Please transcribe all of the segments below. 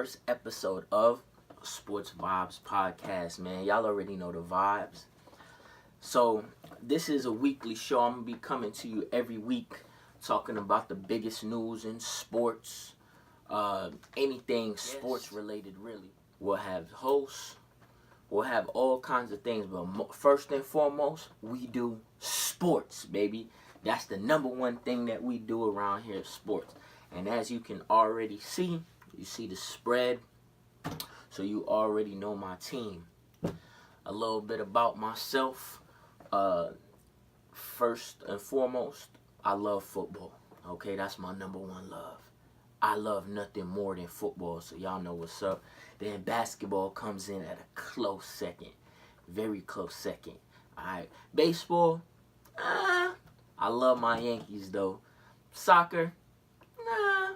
first episode of Sports Vibes Podcast, man. Y'all already know the vibes. So, this is a weekly show. I'm going to be coming to you every week talking about the biggest news in sports, anything sports related, really. We'll have hosts, we'll have all kinds of things, but first and foremost, we do sports, baby. That's the number one thing that we do around here, sports. And as you can already see, you see the spread, so you already know my team. A little bit about myself. First and foremost, I love football. Okay, that's my number one love. I love nothing more than football, so y'all know what's up. Then basketball comes in at a close second. Very close second. Alright, baseball, I love my Yankees though. Soccer, nah.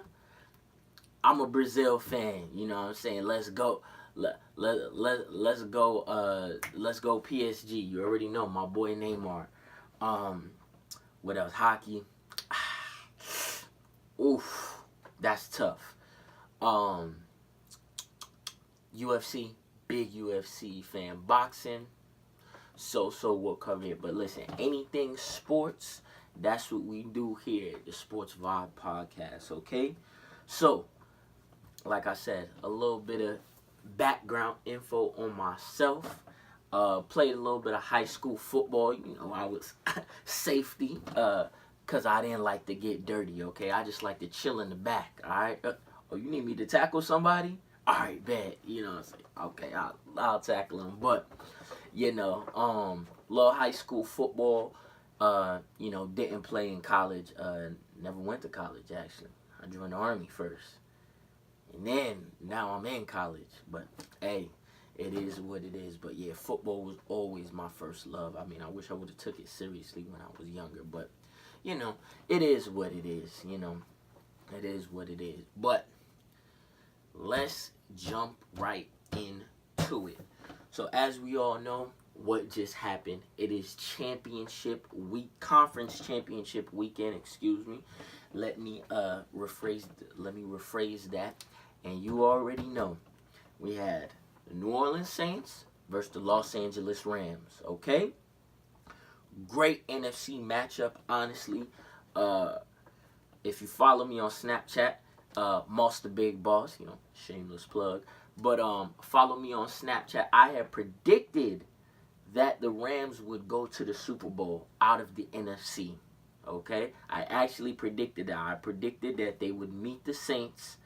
I'm a Brazil fan, you know what I'm saying? Let's go. Let's go PSG. You already know my boy Neymar. What else? Hockey. Oof. That's tough. UFC, big UFC fan. Boxing, so we'll cover it. But listen, anything sports, that's what we do here at the Sports Vibe Podcast, okay? So, like I said, a little bit of background info on myself. Played a little bit of high school football. You know, I was safety, because I didn't like to get dirty, okay? I just like to chill in the back, all right? Oh, you need me to tackle somebody? All right, bet. You know what I'm saying? Okay, I'll tackle him. But, you know, little high school football, you know, didn't play in college. Never went to college, actually. I joined the Army first. And then, now I'm in college. But, hey, it is what it is. But, yeah, football was always my first love. I mean, I wish I would have took it seriously when I was younger. But, you know, it is what it is, you know. It is what it is. But let's jump right into it. So as we all know, what just happened, it is championship week, conference championship weekend, excuse me. Let me rephrase that. And you already know, we had the New Orleans Saints versus the Los Angeles Rams, okay? Great NFC matchup, honestly. If you follow me on Snapchat, Monster Big Boss, you know, shameless plug. But follow me on Snapchat. I have predicted that the Rams would go to the Super Bowl out of the NFC. Okay? I actually predicted that. I predicted that they would meet the Saints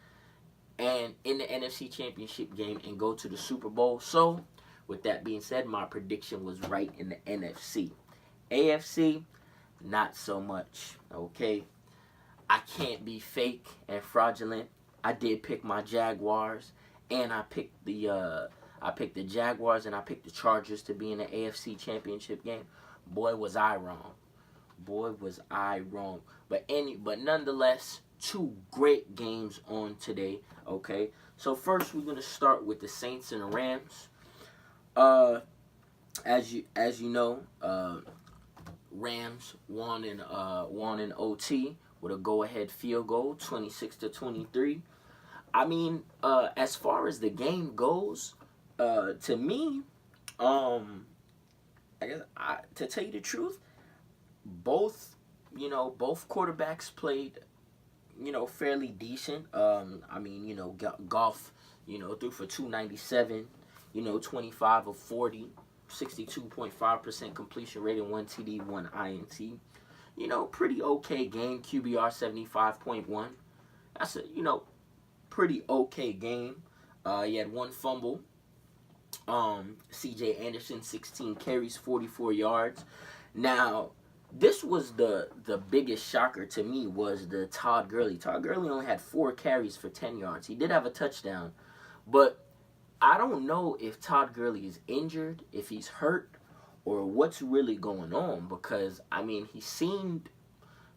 and in the NFC Championship game and go to the Super Bowl. So, with that being said, my prediction was right in the NFC. AFC, not so much. Okay? I can't be fake and fraudulent. I did pick my Jaguars, and I picked the Jaguars, and I picked the Chargers to be in the AFC Championship game. Boy, was I wrong. Boy, was I wrong. But nonetheless, two great games on today. Okay, so first we're gonna start with the Saints and the Rams. As you know, Rams won in OT with a go-ahead field goal, 26-23. I mean, as far as the game goes, to me, I guess to tell you the truth, both quarterbacks played, you know, fairly decent. I mean, you know, Goff, you know, threw for 297, you know, 25 of 40, 62.5% completion rate, and 1 TD, 1 INT. You know, pretty okay game. QBR 75.1. That's a, you know, pretty okay game. He had one fumble. CJ Anderson, 16 carries, 44 yards. Now, this was the biggest shocker to me was the Todd Gurley. Todd Gurley only had 4 carries for 10 yards. He did have a touchdown. But I don't know if Todd Gurley is injured, if he's hurt, or what's really going on, because I mean he seemed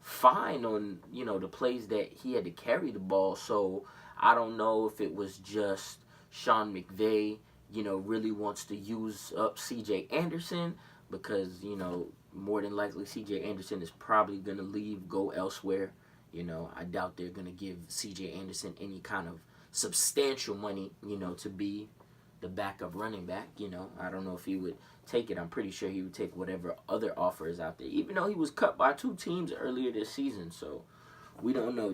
fine on, you know, the plays that he had to carry the ball. So I don't know if it was just Sean McVay, you know, really wants to use up CJ Anderson, because, you know, more than likely CJ Anderson is probably gonna go elsewhere. You know, I doubt they're gonna give CJ Anderson any kind of substantial money, to be the backup running back. I don't know if he would take it. I'm pretty sure he would take whatever other offer is out there, even though he was cut by 2 teams earlier this season. So we don't know.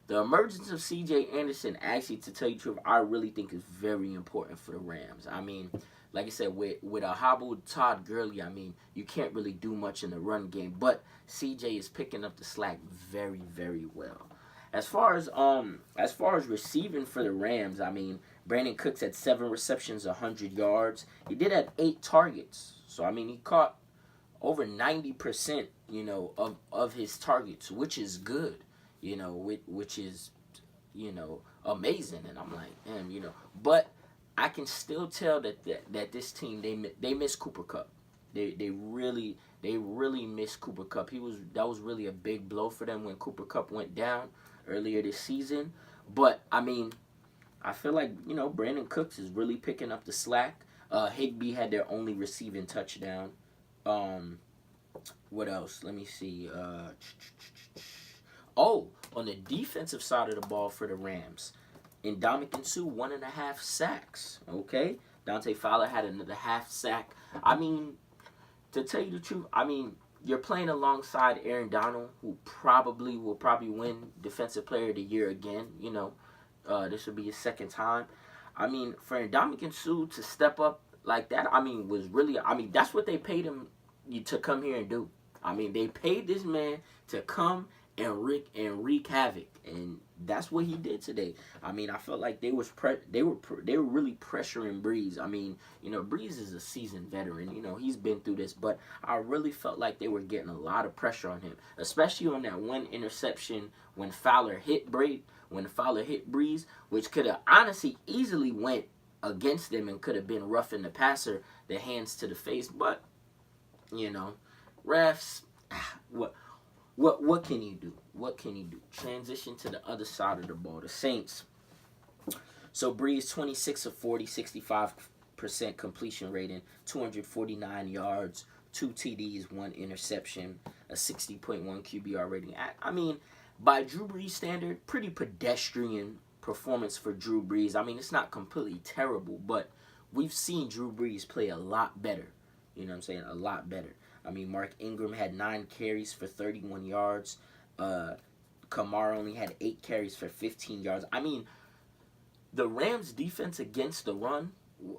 The emergence of C.J. Anderson, actually, to tell you the truth, I really think is very important for the Rams. I mean, like I said, with a hobbled Todd Gurley, I mean, you can't really do much in the run game. But C.J. is picking up the slack very, very well. As far as receiving for the Rams, I mean, Brandon Cooks had 7 receptions, 100 yards. He did have 8 targets. So, I mean, he caught over 90%, of his targets, which is good, which is, amazing. And I'm like, damn, but I can still tell that this team, they miss Cooper Kupp. They really miss Cooper Kupp. That was really a big blow for them when Cooper Kupp went down earlier this season. But I mean, I feel like Brandon Cooks is really picking up the slack. Higbee had their only receiving touchdown. What else? Let me see. On the defensive side of the ball for the Rams, Ndamukong Suh 1.5 sacks. Okay, Dante Fowler had another half sack. I mean, to tell you the truth, I mean, you're playing alongside Aaron Donald, who will probably win Defensive Player of the Year again. This will be his second time. I mean, for Ndamukong Suh to step up like that, I mean, that's what they paid him to come here and do. I mean, they paid this man to come and wreak havoc, and that's what he did today. I mean, I felt like they were really pressuring Breeze. I mean, Breeze is a seasoned veteran. He's been through this, but I really felt like they were getting a lot of pressure on him, especially on that one interception when Fowler hit Breeze, which could have honestly easily went against them and could have been roughing the passer, the hands to the face. But refs, what can you do? What can you do? Transition to the other side of the ball, the Saints. So Breeze, 26 of 40, 65% completion rating, 249 yards, 2 TDs, 1 interception, a 60.1 QBR rating. I mean, by Drew Brees standard, pretty pedestrian performance for Drew Brees. I mean, it's not completely terrible, but we've seen Drew Brees play a lot better. You know what I'm saying? A lot better. I mean, Mark Ingram had 9 carries for 31 yards. Kamara only had 8 carries for 15 yards. I mean, the Rams' defense against the run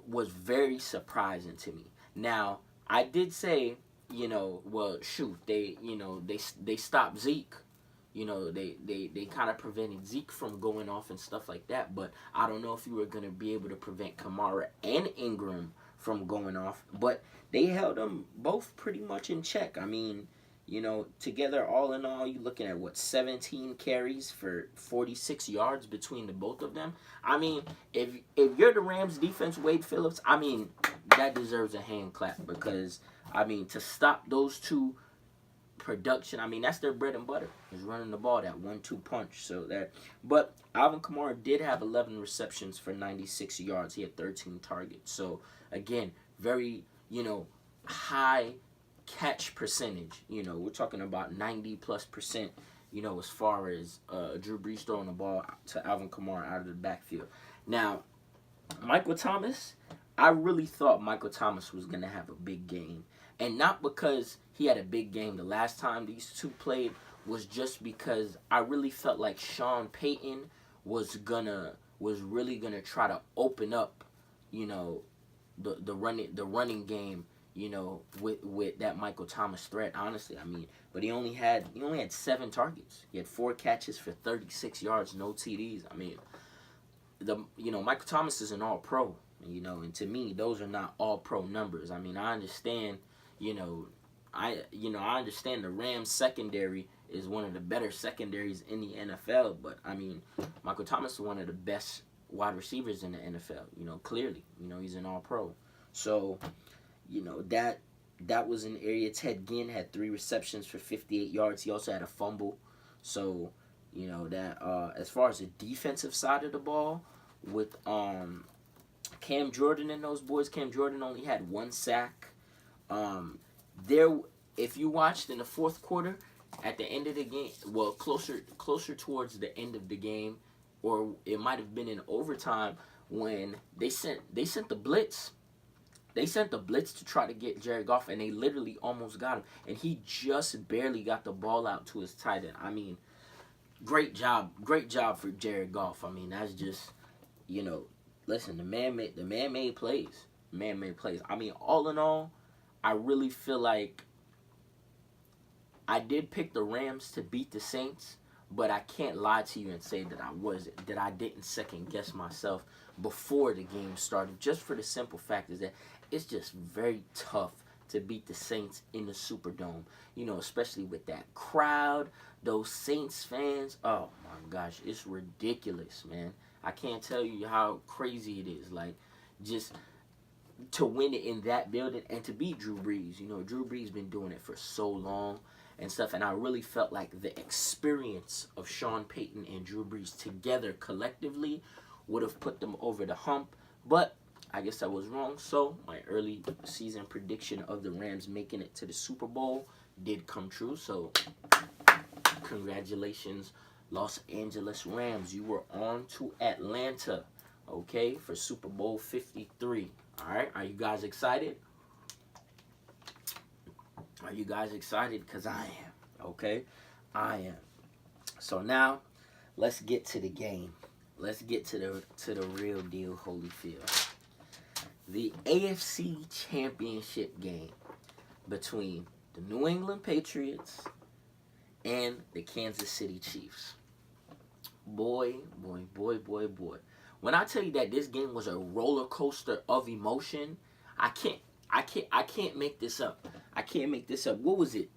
was very surprising to me. Now, I did say, they stopped Zeke. They kind of prevented Zeke from going off and stuff like that. But I don't know if you were going to be able to prevent Kamara and Ingram from going off. But they held them both pretty much in check. I mean, together, all in all, you're looking at, 17 carries for 46 yards between the both of them. I mean, if you're the Rams defense, Wade Phillips, I mean, that deserves a hand clap because, I mean, to stop those two production, I mean, that's their bread and butter, is running the ball, that 1-2 punch. But Alvin Kamara did have 11 receptions for 96 yards. He had 13 targets. So, again, very, high catch percentage. We're talking about 90+%, as far as Drew Brees throwing the ball to Alvin Kamara out of the backfield. Now, Michael Thomas, I really thought Michael Thomas was going to have a big game. And not because he had a big game the last time these two played, was just because I really felt like Sean Payton was really gonna try to open up, the running game, with that Michael Thomas threat. Honestly, I mean, but he only had 7 targets. He had 4 catches for 36 yards, no TDs. I mean, Michael Thomas is an All-Pro, and to me, those are not All-Pro numbers. I mean, I understand, I understand the Rams secondary is one of the better secondaries in the NFL, but I mean, Michael Thomas is one of the best wide receivers in the NFL, clearly. He's an All-Pro. So, that was an area. Ted Ginn had 3 receptions for 58 yards. He also had a fumble. So, as far as the defensive side of the ball, with Cam Jordan and those boys, Cam Jordan only had 1 sack. If you watched in the fourth quarter, at the end of the game, closer towards the end of the game, or it might have been in overtime when they sent the blitz. They sent the blitz to try to get Jared Goff, and they literally almost got him. And he just barely got the ball out to his tight end. I mean, great job for Jared Goff. I mean, that's just, listen, the man made plays. I mean, all in all, I really feel like I did pick the Rams to beat the Saints, but I can't lie to you and say that I didn't second guess myself before the game started. Just for the simple fact is that it's just very tough to beat the Saints in the Superdome. Especially with that crowd, those Saints fans. Oh my gosh, it's ridiculous, man. I can't tell you how crazy it is. Like, just to win it in that building and to beat Drew Brees. Drew Brees been doing it for so long and stuff, and I really felt like the experience of Sean Payton and Drew Brees together collectively would have put them over the hump, but I guess I was wrong. So my early season prediction of the Rams making it to the Super Bowl did come true. So congratulations, Los Angeles Rams. You were on to Atlanta, okay, for Super Bowl 53. All right, are you guys excited? Are you guys excited? Because I am, okay? I am. So now, let's get to the game. Let's get to the real deal, Holyfield. The AFC Championship game between the New England Patriots and the Kansas City Chiefs. Boy. When I tell you that this game was a roller coaster of emotion, I can't make this up. What was it?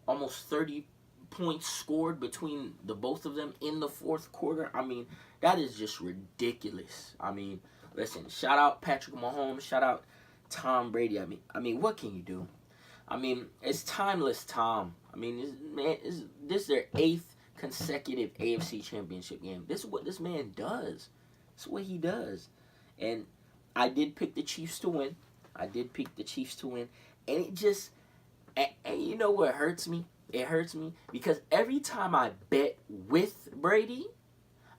Almost 30 points scored between the both of them in the fourth quarter. I mean, that is just ridiculous. I mean, listen, shout out Patrick Mahomes, shout out Tom Brady. I mean, what can you do? I mean, it's timeless Tom. I mean, this is their 8th consecutive AFC Championship game. This is what this man does. This is what he does. And I did pick the Chiefs to win. And it just, and you know what hurts me? It hurts me because every time I bet with Brady,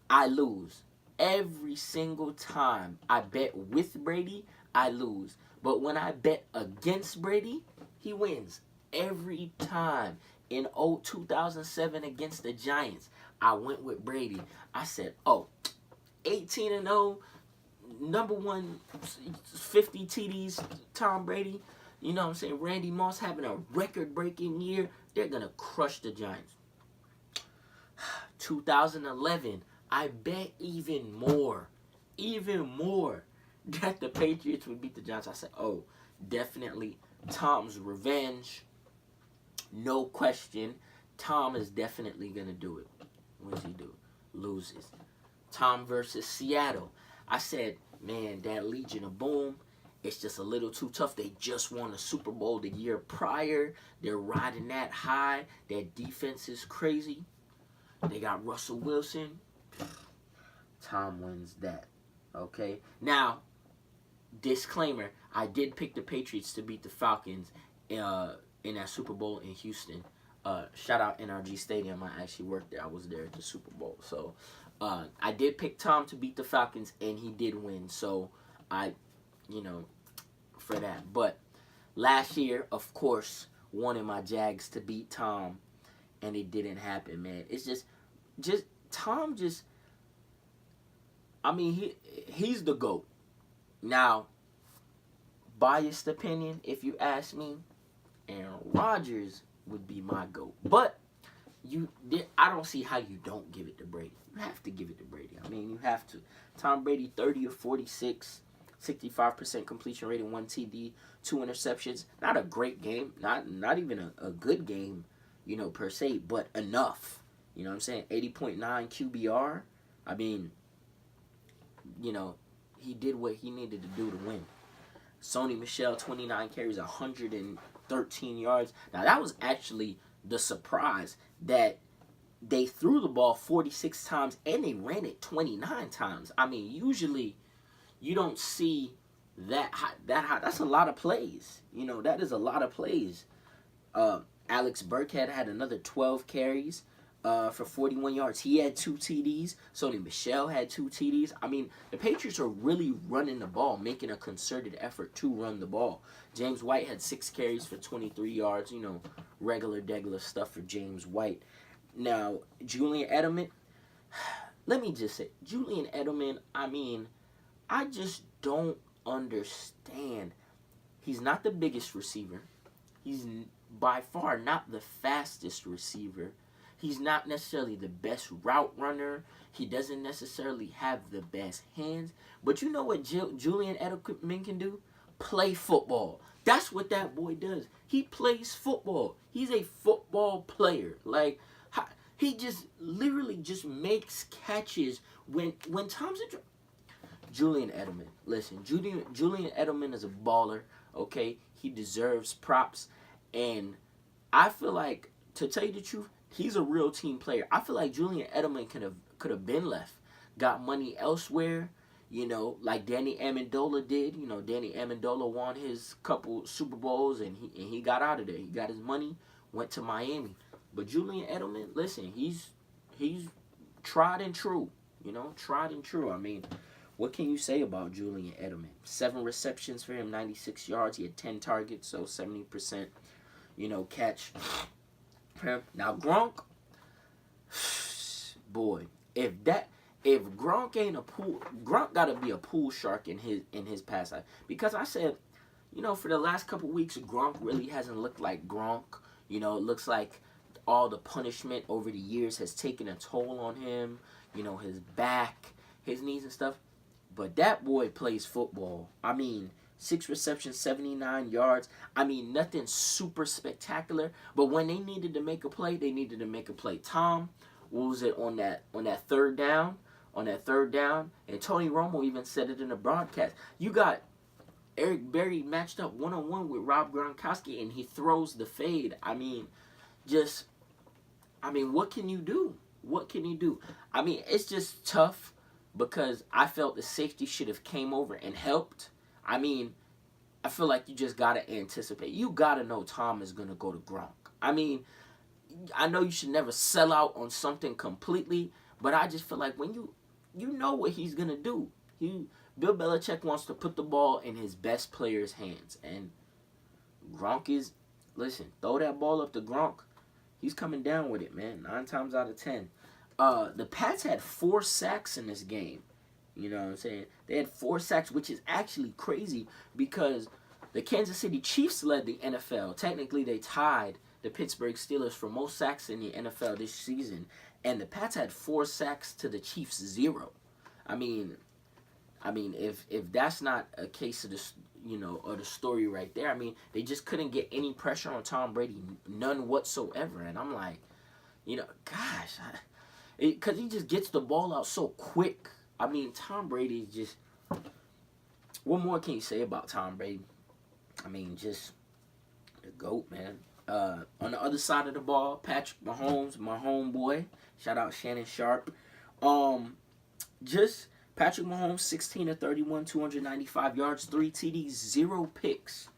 I lose. Every single time I bet with Brady, I lose. But when I bet against Brady, he wins. Every time. In 2007 against the Giants, I went with Brady. I said, 18-0, number one, 50 TDs, Tom Brady. You know what I'm saying? Randy Moss having a record-breaking year. They're going to crush the Giants. 2011, I bet even more that the Patriots would beat the Giants. I said, definitely Tom's revenge. No question. Tom is definitely going to do it. What does he do? Loses. Tom versus Seattle. I said, man, that Legion of Boom, it's just a little too tough. They just won a Super Bowl the year prior. They're riding that high. Their defense is crazy. They got Russell Wilson. Tom wins that. Okay? Now, disclaimer, I did pick the Patriots to beat the Falcons in that Super Bowl in Houston. Shout out NRG Stadium. I actually worked there. I was there at the Super Bowl. So, I did pick Tom to beat the Falcons, and he did win. So, for that. But last year, of course, wanted my Jags to beat Tom, and it didn't happen, man. It's just Tom just, I mean, he's the GOAT. Now, biased opinion, if you ask me, Aaron Rodgers would be my GOAT. But I don't see how you don't give it to Brady. You have to give it to Brady. I mean, you have to. Tom Brady, 30 of 46, 65% completion rate, 1 TD, 2 interceptions. Not a great game. Not even a good game, per se, but enough. You know what I'm saying? 80.9 QBR. I mean, he did what he needed to do to win. Sony Michel, 29 carries, 113 yards. Now, that was actually the surprise that they threw the ball 46 times and they ran it 29 times. I mean, usually you don't see that high. That's a lot of plays. That is a lot of plays. Alex Burkhead had another 12 carries, for 41 yards. He had 2 TDs. Sony Michel had 2 TDs. I mean, the Patriots are really running the ball, making a concerted effort to run the ball. James White had 6 carries for 23 yards. Regular stuff for James White. Now, Julian Edelman, let me just say, Julian Edelman, I mean, I just don't understand. He's not the biggest receiver. He's by far not the fastest receiver. He's not necessarily the best route runner. He doesn't necessarily have the best hands. But you know what Julian Edelman can do? Play football. That's what that boy does. He plays football. He's a football player. Like, he just literally just makes catches when Thompson. Julian Edelman. Listen, Julian Edelman is a baller, okay? He deserves props. And I feel like, to tell you the truth, he's a real team player. I feel like Julian Edelman could have been left, got money elsewhere, like Danny Amendola did. Danny Amendola won his couple Super Bowls and he got out of there. He got his money, went to Miami. But Julian Edelman, listen, he's tried and true. Tried and true. I mean, what can you say about Julian Edelman? 7 receptions for him, 96 yards. He had 10 targets, so 70%, catch. Now Gronk, boy, if Gronk ain't Gronk gotta be a pool shark in his pass life. Because I said, for the last couple weeks, Gronk really hasn't looked like Gronk. It looks like all the punishment over the years has taken a toll on him. His back, his knees and stuff. But that boy plays football. I mean, 6 receptions, 79 yards. I mean, nothing super spectacular. But when they needed to make a play, they needed to make a play. Tom, what was it on that third down? On that third down, and Tony Romo even said it in the broadcast. You got Eric Berry matched up one-on-one with Rob Gronkowski, and he throws the fade. I mean, what can you do? What can you do? I mean, it's just tough because I felt the safety should have came over and helped. I mean, I feel like you just got to anticipate. You got to know Tom is going to go to Gronk. I mean, I know you should never sell out on something completely, but I just feel like when you know what he's going to do. Bill Belichick wants to put the ball in his best player's hands. And Gronk is, listen, throw that ball up to Gronk. He's coming down with it, man. 9 times out of 10. The Pats had 4 sacks in this game. You know what I'm saying? They had 4 sacks, which is actually crazy because the Kansas City Chiefs led the NFL. Technically, they tied the Pittsburgh Steelers for most sacks in the NFL this season. And the Pats had 4 sacks to the Chiefs 0. I mean, if that's not a case of the story right there. I mean, they just couldn't get any pressure on Tom Brady, none whatsoever. And I'm like, gosh, because he just gets the ball out so quick. I mean, Tom Brady is just. What more can you say about Tom Brady? I mean, just the GOAT, man. On the other side of the ball, Patrick Mahomes, my homeboy. Shout out Shannon Sharp. Just Patrick Mahomes, 16 of 31, 295 yards, 3 TDs, 0 picks.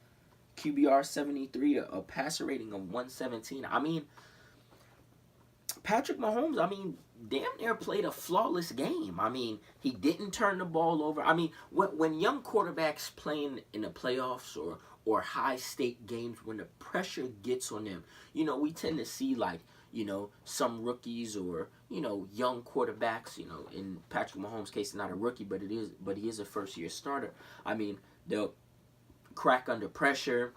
QBR 73, a passer rating of 117. I mean, Patrick Mahomes, damn near played a flawless game. I mean, he didn't turn the ball over. I mean, when young quarterbacks playing in the playoffs or high-stake games, when the pressure gets on them, we tend to see, some rookies or, young quarterbacks, in Patrick Mahomes' case, not a rookie, but he is a first-year starter. I mean, they'll crack under pressure,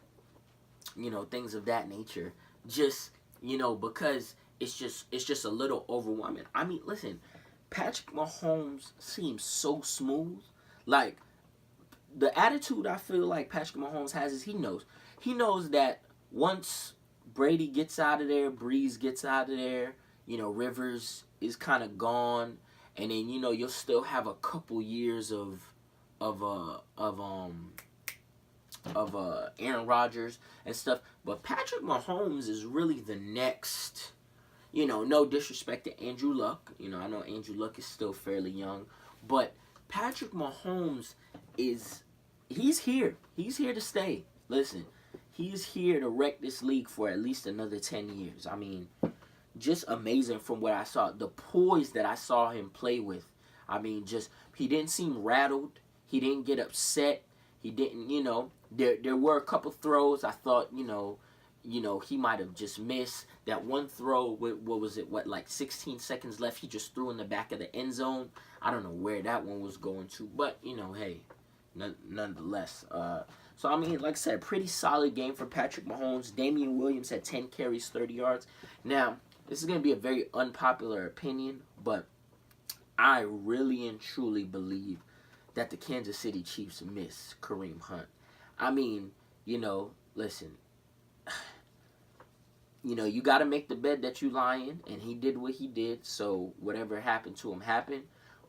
things of that nature. Just, because it's just a little overwhelming. I mean, listen, Patrick Mahomes seems so smooth. Like, the attitude I feel like Patrick Mahomes has is he knows that once Brady gets out of there, Breeze gets out of there, Rivers is kind of gone, and then you'll still have a couple years of Aaron Rodgers and stuff. But Patrick Mahomes is really the next. No disrespect to Andrew Luck. I know Andrew Luck is still fairly young, but Patrick Mahomes he's here. He's here to stay. Listen, he's here to wreck this league for at least another 10 years. I mean, just amazing from what I saw. The poise that I saw him play with. I mean, just he didn't seem rattled. He didn't get upset. He didn't, there were a couple throws I thought, he might have just missed. That one throw, what was it, like 16 seconds left, he just threw in the back of the end zone. I don't know where that one was going to, but, hey, nonetheless. So, I mean, like I said, pretty solid game for Patrick Mahomes. Damian Williams had 10 carries, 30 yards. Now, this is going to be a very unpopular opinion, but I really and truly believe that the Kansas City Chiefs miss Kareem Hunt. I mean, listen, you got to make the bed that you lie in, and he did what he did, so whatever happened to him happened.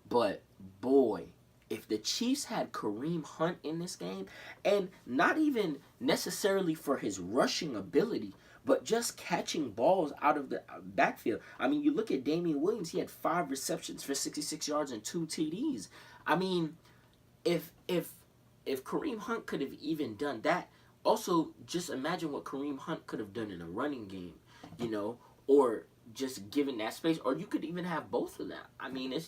But, boy, if the Chiefs had Kareem Hunt in this game, and not even necessarily for his rushing ability, but just catching balls out of the backfield. I mean, you look at Damian Williams, he had 5 receptions for 66 yards and 2 TDs. I mean, if Kareem Hunt could have even done that, also just imagine what Kareem Hunt could have done in a running game, or just given that space, or you could even have both of that. I mean, I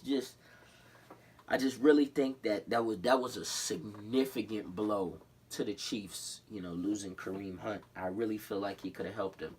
just really think that was a significant blow to the Chiefs, losing Kareem Hunt. I really feel like he could have helped them.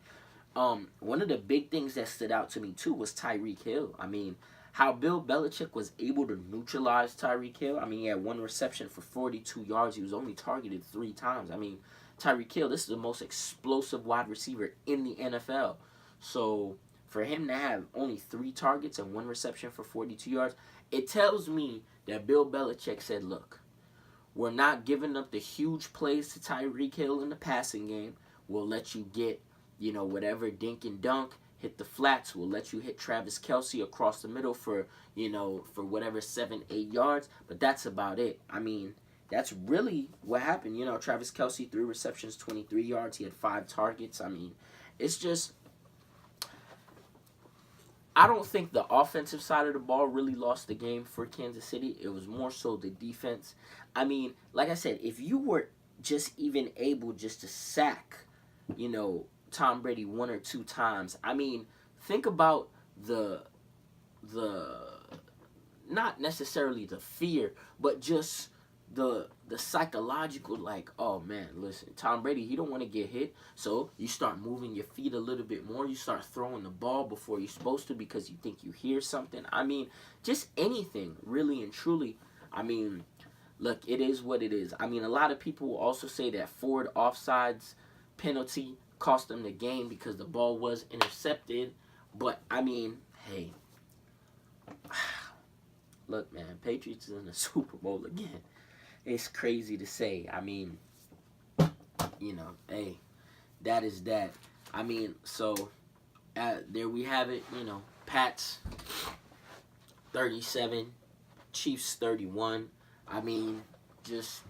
One of the big things that stood out to me too was Tyreek Hill. I mean, how Bill Belichick was able to neutralize Tyreek Hill. I mean, he had 1 reception for 42 yards. He was only targeted 3 times. I mean, Tyreek Hill, this is the most explosive wide receiver in the NFL. So for him to have only 3 targets and 1 reception for 42 yards, it tells me that Bill Belichick said, look, we're not giving up the huge plays to Tyreek Hill in the passing game. We'll let you get, whatever dink and dunk, hit the flats. We'll let you hit Travis Kelce across the middle for whatever 7, 8 yards. But that's about it. I mean, that's really what happened. Travis Kelce, 3 receptions, 23 yards. He had 5 targets. I mean, it's just, I don't think the offensive side of the ball really lost the game for Kansas City. It was more so the defense. I mean, like I said, if you were just even able just to sack, Tom Brady 1 or 2 times, I mean, think about the not necessarily the fear, but just the psychological, like, oh man, listen, Tom Brady, he don't want to get hit, so you start moving your feet a little bit more. You start throwing the ball before you're supposed to because you think you hear something. I mean, just anything, really and truly. I mean, look, it is what it is. I mean, a lot of people will also say that Ford offsides penalty cost them the game because the ball was intercepted. But, I mean, hey, look, man, Patriots is in the Super Bowl again. It's crazy to say. I mean, hey, that is that. I mean, so there we have it. Pats 37, Chiefs 31. I mean, just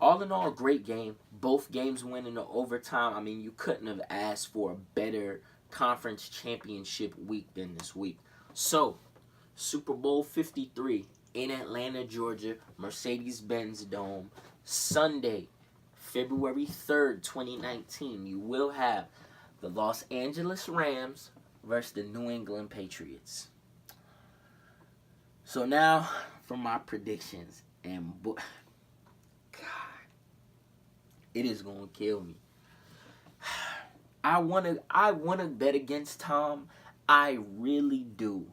all in all, great game. Both games went into overtime. I mean, you couldn't have asked for a better conference championship week than this week. So, Super Bowl 53 in Atlanta, Georgia, Mercedes-Benz Dome, Sunday, February 3rd, 2019. You will have the Los Angeles Rams versus the New England Patriots. So now for my predictions, and God, it is gonna kill me. I wanna bet against Tom. I really do.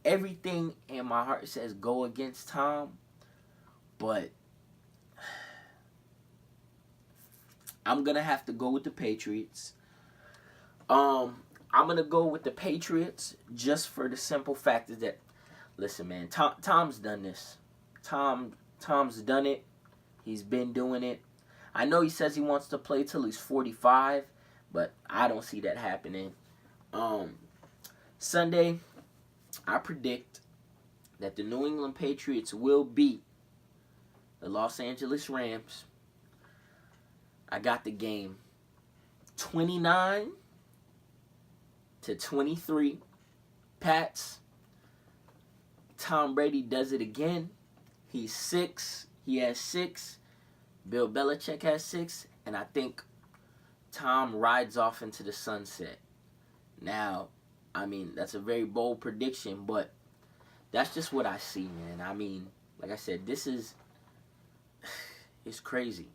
Everything in my heart says go against Tom, but I'm gonna have to go with the Patriots. I'm gonna go with the Patriots just for the simple fact is that, listen, man, Tom's done this. Tom's done it. He's been doing it. I know he says he wants to play till he's 45, but I don't see that happening. Sunday, I predict that the New England Patriots will beat the Los Angeles Rams. I got the game 29-23. Pats. Tom Brady does it again. He's 6. He has 6. Bill Belichick has 6. And I think Tom rides off into the sunset. Now, I mean, that's a very bold prediction, but that's just what I see, man. I mean, like I said, this is it's crazy.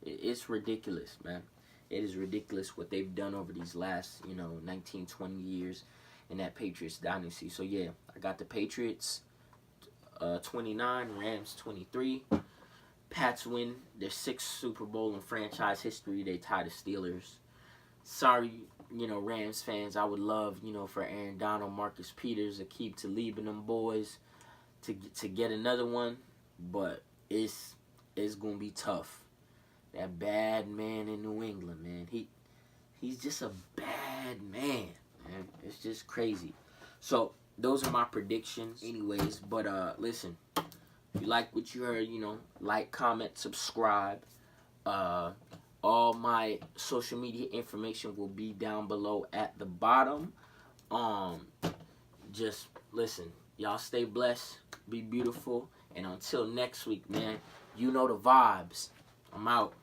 It's ridiculous, man. It is ridiculous what they've done over these last, 19, 20 years in that Patriots dynasty. So, yeah, I got the Patriots 29, Rams 23. Pats win their 6th Super Bowl in franchise history. They tie the Steelers. Sorry, Rams fans. I would love, for Aaron Donald, Marcus Peters, Aqib Talib, and them boys to get another one. But it's going to be tough. That bad man in New England, man. He's just a bad man. It's just crazy. So, those are my predictions anyways. But, listen, if you like what you heard, like, comment, subscribe. All my social media information will be down below at the bottom. Just, listen, y'all stay blessed, be beautiful, and until next week, man, you know the vibes. I'm out.